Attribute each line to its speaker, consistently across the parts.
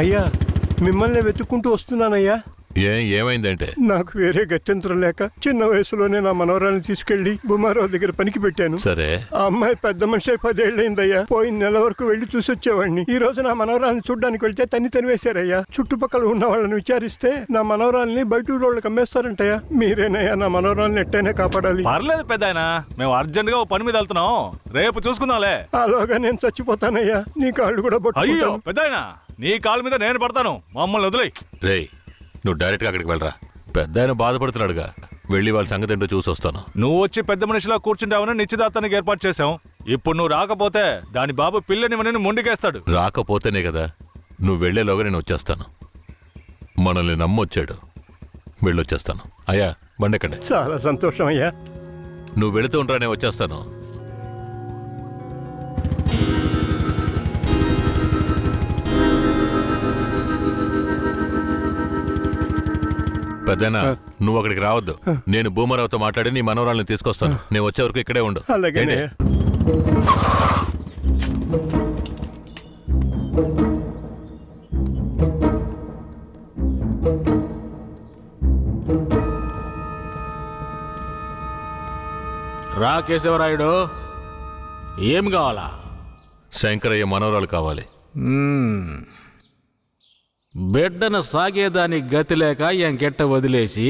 Speaker 1: అయ్యా, మిమ్మల్ని వెతుక్కుంటూ వస్తున్నానయ్యా.
Speaker 2: ఏమైందంటే
Speaker 1: నాకు వేరే గత్యంతరం లేక చిన్న వయసులోనే నా మనవరాన్ని తీసుకెళ్లి బుమారావు దగ్గర పనికి పెట్టాను.
Speaker 2: సరే,
Speaker 1: ఆ అమ్మాయి పెద్ద మనిషి 10 ఏళ్ళైందయ్యా. పోయిన నెల వరకు వెళ్లి చూసొచ్చేవాడిని. ఈ రోజు నా మనవరాల్ని చూడ్డానికి వెళ్తే తనివేశారయ్యా. చుట్టుపక్కల ఉన్న వాళ్ళని విచారిస్తే నా మనవరాల్ని బయట ఊరోళ్ళకి అమ్మేస్తారంటయ్యా. మీరేనయ్యా నా మనవరాల్ని ఎట్టయినా కాపాడాలి.
Speaker 3: పర్లేదు పెద్దాయనా, మేము అర్జెంట్ గా ఓ పని మీద వెళ్తున్నాం, రేపు చూసుకుందాంలే.
Speaker 1: అలాగా నేను చచ్చిపోతానయ్యా. నీ కాళ్ళు కూడా
Speaker 3: అయ్యో
Speaker 1: పట్టుకుంటాను.
Speaker 3: పెద్దాయనా, నీ కాళ్ళ మీద నేను పడతాను, మమ్మల్ని వదిలే.
Speaker 2: రేయ్, నువ్వు డైరెక్ట్గా అక్కడికి వెళ్ళరా. పెద్ద ఆయన బాధపడుతున్నాడుగా, వెళ్ళి వాళ్ళ సంగతి ఏంటో చూసి వస్తాను.
Speaker 3: నువ్వు వచ్చి పెద్ద మనిషిలా కూర్చుంటావని నిశ్చితార్థానికి ఏర్పాటు చేశాం. ఇప్పుడు నువ్వు రాకపోతే దాని బాబు పిల్లని మొండికేస్తాడు.
Speaker 2: రాకపోతేనే కదా, నువ్వు వెళ్లేలోగా నేను వచ్చేస్తాను. మనల్ని నమ్మొచ్చాడు, వెళ్ళొచ్చేస్తాను. అయ్యా, బండెక్కండి.
Speaker 1: చాలా సంతోషం అయ్యా.
Speaker 2: నువ్వు వెళుతూ ఉంటా, నేను వచ్చేస్తాను. పెద్దనా, నువ్వు అక్కడికి రావద్దు. నేను భూమరావుతో మాట్లాడి నీ మనవరాల్ని తీసుకొస్తాను. నేను వచ్చే వరకు ఇక్కడే ఉండు.
Speaker 1: అలాగేనే.
Speaker 3: రా కేశవరాయుడు, ఏం కావాలా?
Speaker 2: శంకరయ్య మనవరాలు కావాలి.
Speaker 4: బిడ్డను సాగేదాని గతి లేక ఎంకెట్ట వదిలేసి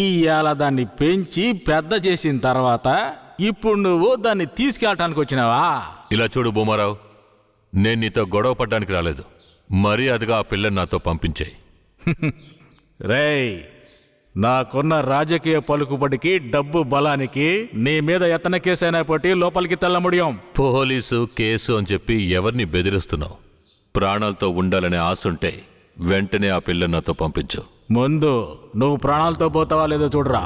Speaker 4: ఇవాళ దాన్ని పెంచి పెద్ద చేసిన తర్వాత ఇప్పుడు నువ్వు దాన్ని తీసుకెళ్ళటానికి వచ్చినావా?
Speaker 2: ఇలా చూడు భూమారావు, నేను నీతో గొడవ పడ్డానికి రాలేదు. మర్యాదగా ఆ పిల్లని నాతో పంపించేయి.
Speaker 4: రేయ్, నాకున్న రాజకీయ పలుకుబడికి డబ్బు బలానికి నీ మీద ఎత్తన కేసైనా పట్టి లోపలికి తెల్ల ముడియం.
Speaker 2: పోలీసు కేసు అని చెప్పి ఎవరిని బెదిరిస్తున్నావు? ప్రాణాలతో ఉండాలనే ఆశుంటే వెంటనే ఆ పిల్లని నాతో పంపించు.
Speaker 4: ముందు నువ్వు ప్రాణాలతో పోతావా లేదో చూడరా.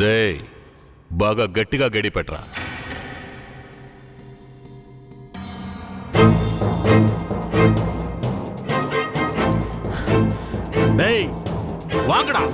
Speaker 2: రేయ్, బాగా గట్టిగా గడి పెట్టరా.
Speaker 4: రేయ్, వాంగడా.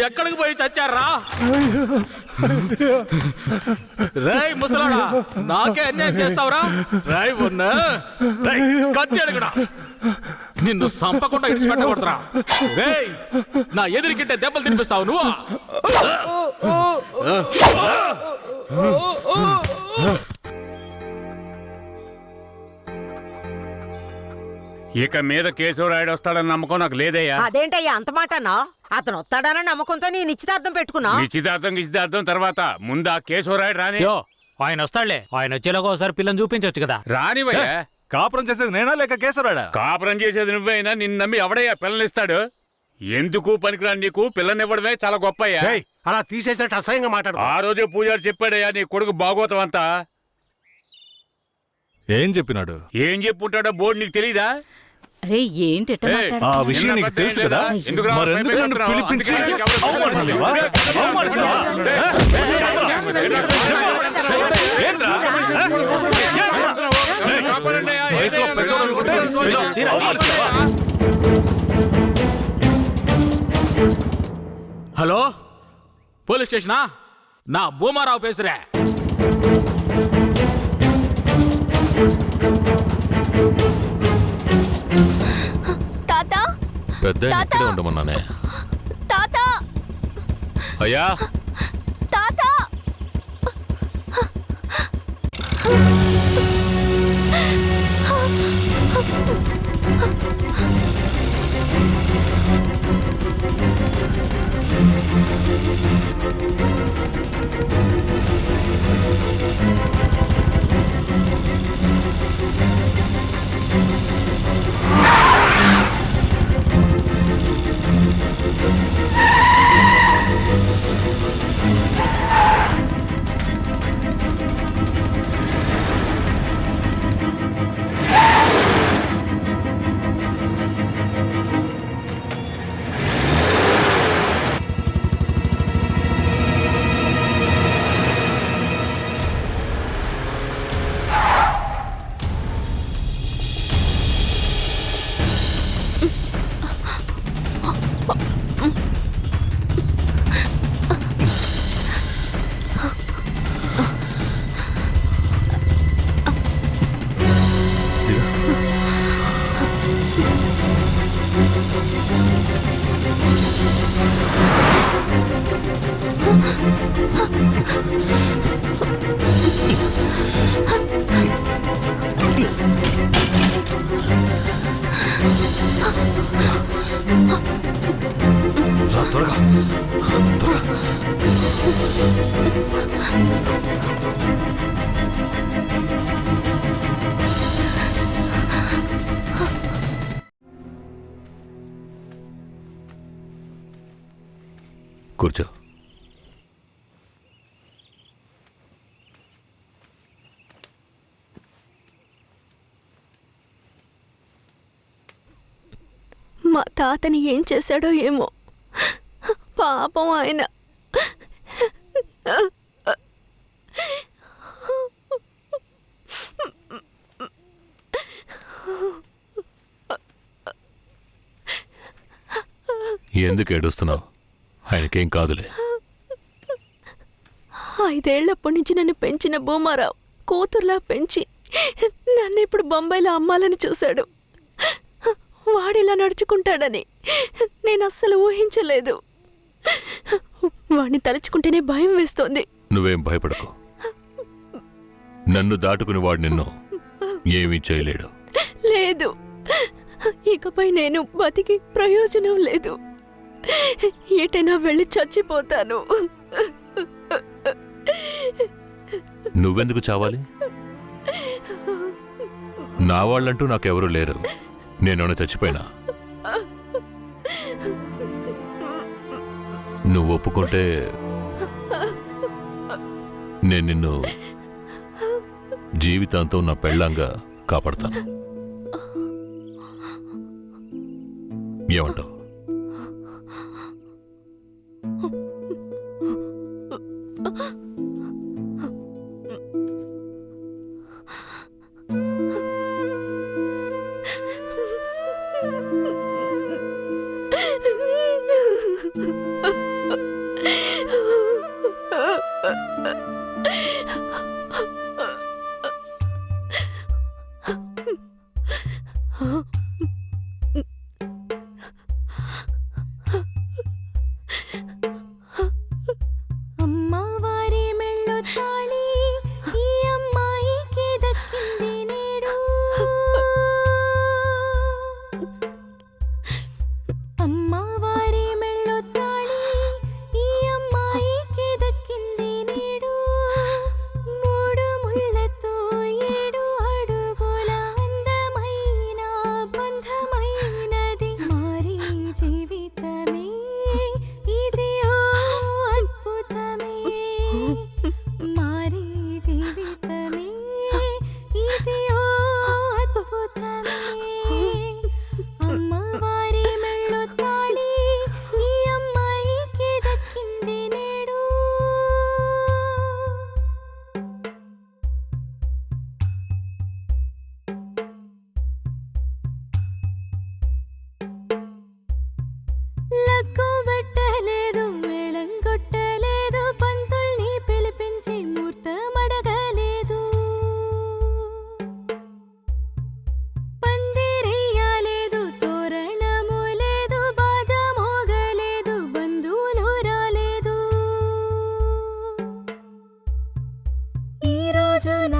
Speaker 4: ఎక్కడికి పోయి చచ్చారా? రేయ్ ముసలాడా, నాకే అన్యాయం చేస్తావురా? రాయ్ ఉన్న కచ్చేడుగుడా, నిన్ను సంపకుండా ఇచ్చిపెట్టకూడదురా. రేయ్, నా ఎదురుకింటే దెబ్బలు తినిపిస్తావు నువ్వు.
Speaker 5: ఇక మీద కేశవరాయుడు వస్తాడని నమ్మకం నాకు లేదయ్యా.
Speaker 6: అదేంటయ్యా అంత మాటనా? అతను వస్తాడన్న నమ్మకంతో నీ నిశ్చితార్థం పెట్టుకున్నా.
Speaker 5: నిశ్చితార్థం తర్వాత ముందు ఆ కేశవరాయుడు రాని.
Speaker 7: ఆయన వస్తాడులే. ఆయన వచ్చేలాగా ఒకసారి పిల్లని చూపించవచ్చు కదా.
Speaker 5: రానివయ్యా.
Speaker 3: కాపురం చేసేది నేనా లేక కేశవరాడా?
Speaker 5: కాపురం చేసేది నువ్వైనా నిన్ను నమ్మి ఎవడయ్యా పిల్లనిస్తాడు? ఎందుకు పనికిరాని నీకు పిల్లనివ్వడమే చాలా గొప్పయ్యా.
Speaker 8: అలా తీసేసినట్టు అసహ్యంగా మాట్లాడు.
Speaker 5: ఆ రోజే పూజారి చెప్పాడయ్యా నీ కొడుకు భాగవతం అంతా.
Speaker 3: ఏం చెప్పినాడు?
Speaker 5: ఏం చెప్పుంటాడో బోర్డు నీకు తెలీదా?
Speaker 6: అరే ఏంటి
Speaker 3: ఆ విషయం నీకు తెలుసు కదా, మరెందుకు నన్ను పిలిపించి అవమానిస్తున్నావా? ఏంట్రా? వయసులో పెద్దోడు అనుకుంటే అవమానిస్తావా?
Speaker 4: Hello, police స్టేషనా? నా భూమారావు పేసురే.
Speaker 2: పెద్ద ఇక్కడే ఉండమన్నానే. అయ్యా, త్వరగా కూర్చో.
Speaker 9: మా తాతని ఏం చేశాడో ఏమో, పాపం ఆయన.
Speaker 2: ఎందుకు ఏడుస్తున్నావు? ఆయనకేం కాదులే.
Speaker 9: 5 ఏళ్లప్పటి నుంచి నన్ను పెంచిన భూమారావు కూతుర్లా పెంచి నన్ను ఇప్పుడు బొంబాయిలో అమ్మాలని చూశాడు. వాడిలా నడుచుకుంటాడని నేను అస్సలు ఊహించలేదు. వాడిని తలుచుకుంటేనే భయం వేస్తోంది.
Speaker 2: నువ్వేం భయపడకు. నన్ను దాటుకుని వాడు నిన్ను ఏమీ చేయలేడు.
Speaker 9: లేదు, ఇకపై నేను బతికి ప్రయోజనం లేదు. ఏటైనా వెళ్ళి చచ్చిపోతాను.
Speaker 2: నువ్వెందుకు చావాలి? నా వాళ్ళంటూ నాకెవరూ లేరు. నేనేమైనా చచ్చిపోయినా? నువ్వు ఒప్పుకుంటే నేను నిన్ను జీవితాంతం నా పెళ్ళంగా కాపాడతాను. ఏమంటావు?
Speaker 9: అమ్మవారి మెళ్ళు తాళి ఈ అమ్మాయికి దక్కింది నేడు. అమ్మవారి మెళ్ళు తాళి ఈ అమ్మాయికి దక్కింది నేడు. 3 ముళ్ళతో 7 అడుగుల అందమైన బంధమైనది మారి జీవితమే ఇది ఓ అద్భుతమే. మారి జీవితమే ఇది ఓ అద్భుతమే. అమ్మవారి మెళ్ళు తాళి ఈ అమ్మాయికి దక్కింది నేడు. లక్కు పెట్టలేదు, మేళం కొట్టలేదు, పంతుల్ని పిలిపించి ముహూర్తమడగలేదు. పందిరెయ్యలేదు, తోరణము లేదు, బాజా మోగలేదు, బంధువులు రాలేదు. ఈ రోజున